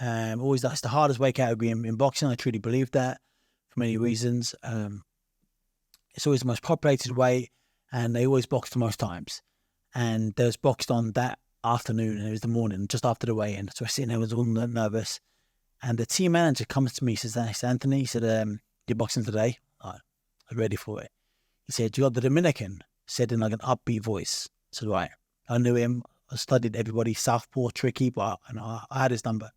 Always that's the hardest weight category in boxing. I truly believe that for many reasons. It's always the most populated weight, and they always box the most times. And there was boxed on that afternoon, and it was the morning, just after the weigh-in. So I was sitting there, I was all nervous. And the team manager comes to me, he says, "Thanks, Anthony." He said, "You're boxing today?" I was ready for it. He said, "You got the Dominican," said in like an upbeat voice. I said, "Right." I knew him. I studied everybody, southpaw, tricky, but I had his number.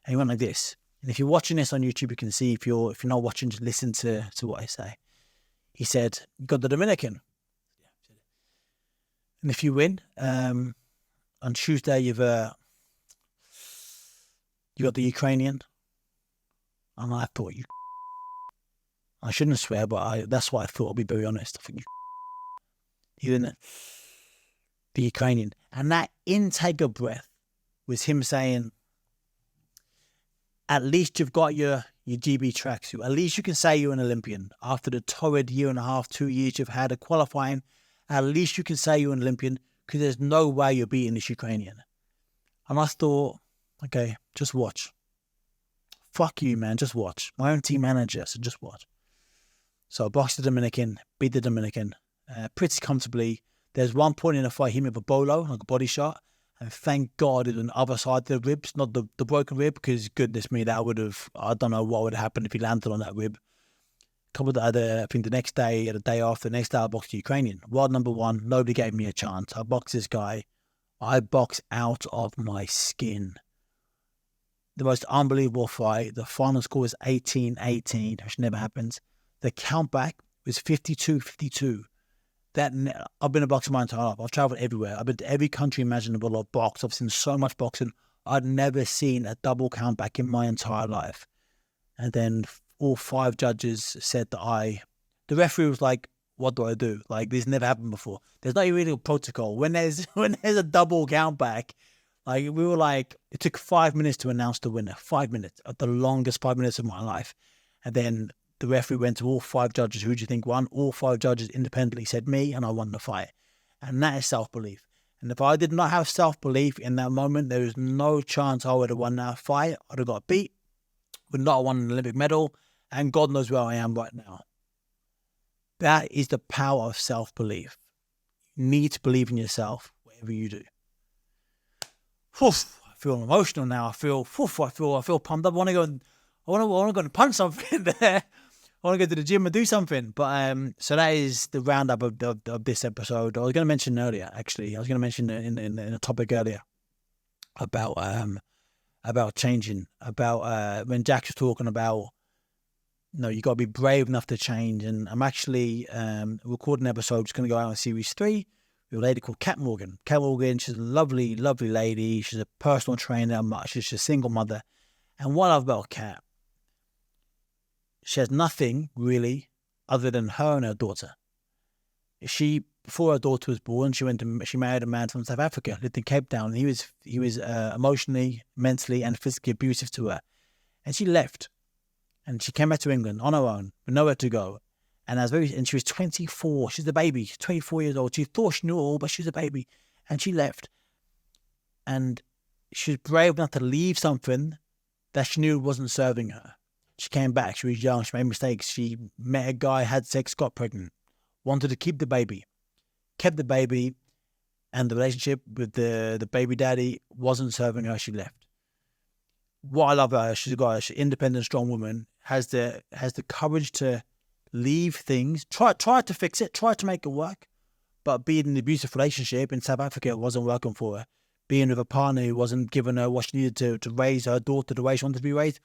And he went like this. And if you're watching this on YouTube, you can see. If you're not watching, just listen to what I say. He said, "You got the Dominican. And if you win, on Tuesday, you got the Ukrainian." And I thought, I shouldn't swear, but that's what I thought, I'll be very honest. I think the Ukrainian. And that intake of breath was him saying, at least you've got your GB tracksuit. At least you can say you're an Olympian. After the torrid 1.5, 2 years you've had of qualifying, at least you can say you're an Olympian, because there's no way you're beating this Ukrainian. And I thought, okay, just watch. Fuck you, man, just watch. My own team manager said, just watch. So I boxed the Dominican, beat the Dominican pretty comfortably. There's one point in the fight, he hit me with a bolo, like a body shot. And thank God it was on the other side of the ribs, not the broken rib, because goodness me, that would have, I don't know what would have happened if he landed on that rib. I think the next day, or the day after, the next day I boxed the Ukrainian. World number one, nobody gave me a chance. I boxed this guy. I boxed out of my skin. The most unbelievable fight. The final score was 18-18, which never happens. The countback was 52-52. I've been a boxer my entire life. I've traveled everywhere. I've been to every country imaginable. I've boxed. I've seen so much boxing. I'd never seen a double countback in my entire life. And then all 5 judges said that the referee was like, "What do I do? Like, this never happened before." There's not really a protocol. When there's a double countback, like, we were like, it took 5 minutes to announce the winner. 5 minutes, the longest 5 minutes of my life. And then the referee went to all 5 judges. Who do you think won? All 5 judges independently said me, and I won the fight. And that is self-belief. And if I did not have self-belief in that moment, there is no chance I would have won that fight. I'd have got beat, would not have won an Olympic medal, and God knows where I am right now. That is the power of self-belief. You need to believe in yourself, whatever you do. I feel emotional now. I feel pumped up. I want to go and punch something there. I want to go to the gym and do something. But so that is the roundup of this episode. I was going to mention earlier, actually. I was going to mention in a topic earlier about changing. About when Jack was talking about, you got to be brave enough to change. And I'm actually recording an episode. It's going to go out on series 3 with a lady called Kat Morgan. Kat Morgan, she's a lovely, lovely lady. She's a personal trainer. She's a single mother. And what I love about Kat, she has nothing really other than her and her daughter. Before her daughter was born, she married a man from South Africa, lived in Cape Town, and he was emotionally, mentally, and physically abusive to her. And she left, and she came back to England on her own, with nowhere to go. And she was 24. She's a baby. She's 24 years old. She thought she knew it all, but she was a baby, and she left. And she was brave enough to leave something that she knew wasn't serving her. She came back. She was young. She made mistakes. She met a guy, had sex, got pregnant, wanted to keep the baby, kept the baby, and the relationship with the baby daddy wasn't serving her. She left. What I love about her, she's an independent, strong woman, has the courage to leave things, try to fix it, try to make it work, but being in an abusive relationship in South Africa, it wasn't working for her. Being with a partner who wasn't giving her what she needed to raise her daughter the way she wanted to be raised,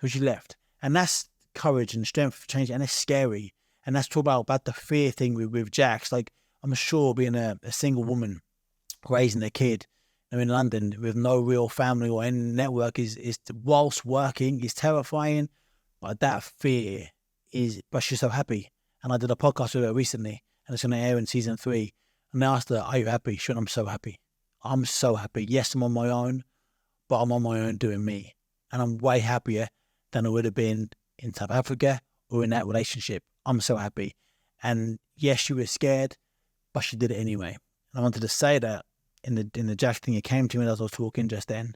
so she left. And that's courage and strength for change, and it's scary. And that's talk about the fear thing with Jax. Like, I'm sure being a single woman raising a kid in London with no real family or any network is whilst working is terrifying. But that fear is, but she's so happy. And I did a podcast with her recently, and it's going to air in season 3. And I asked her, "Are you happy?" She went, "I'm so happy. I'm so happy. Yes, I'm on my own, but I'm on my own doing me. And I'm way happier than I would have been in South Africa or in that relationship. I'm so happy." And yes, she was scared, but she did it anyway. And I wanted to say that in the Jack thing, it came to me as I was talking just then.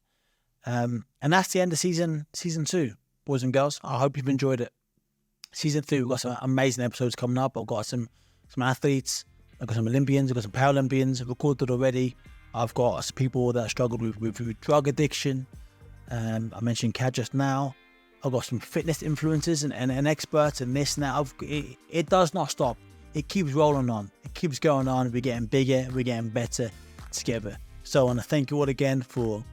And that's the end of season 2, boys and girls. I hope you've enjoyed it. Season 3, we've got some amazing episodes coming up. I've got some athletes, I've got some Olympians, I've got some Paralympians recorded already. I've got some people that struggled with drug addiction. I mentioned Kat just now. I've got some fitness influencers and experts and this and that. It does not stop. It keeps rolling on. It keeps going on. We're getting bigger. We're getting better together. So I want to thank you all again for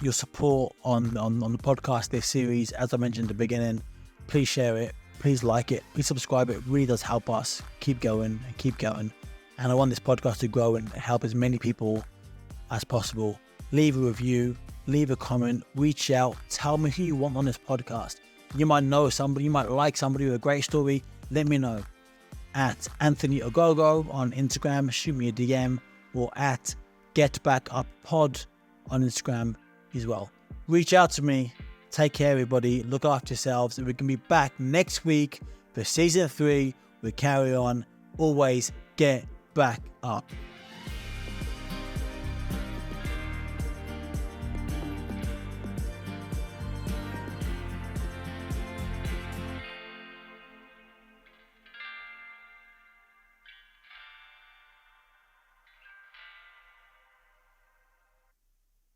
your support on the podcast, this series. As I mentioned at the beginning, please share it. Please like it. Please subscribe. It really does help us keep going and keep going. And I want this podcast to grow and help as many people as possible. Leave a review. Leave a comment, reach out, tell me who you want on this podcast. You might know somebody, you might like somebody with a great story. Let me know. At Anthony Ogogo on Instagram, shoot me a DM, or at GetBackUpPod on Instagram as well. Reach out to me. Take care, everybody. Look after yourselves. And we can be back next week for season 3. We carry on. Always get back up.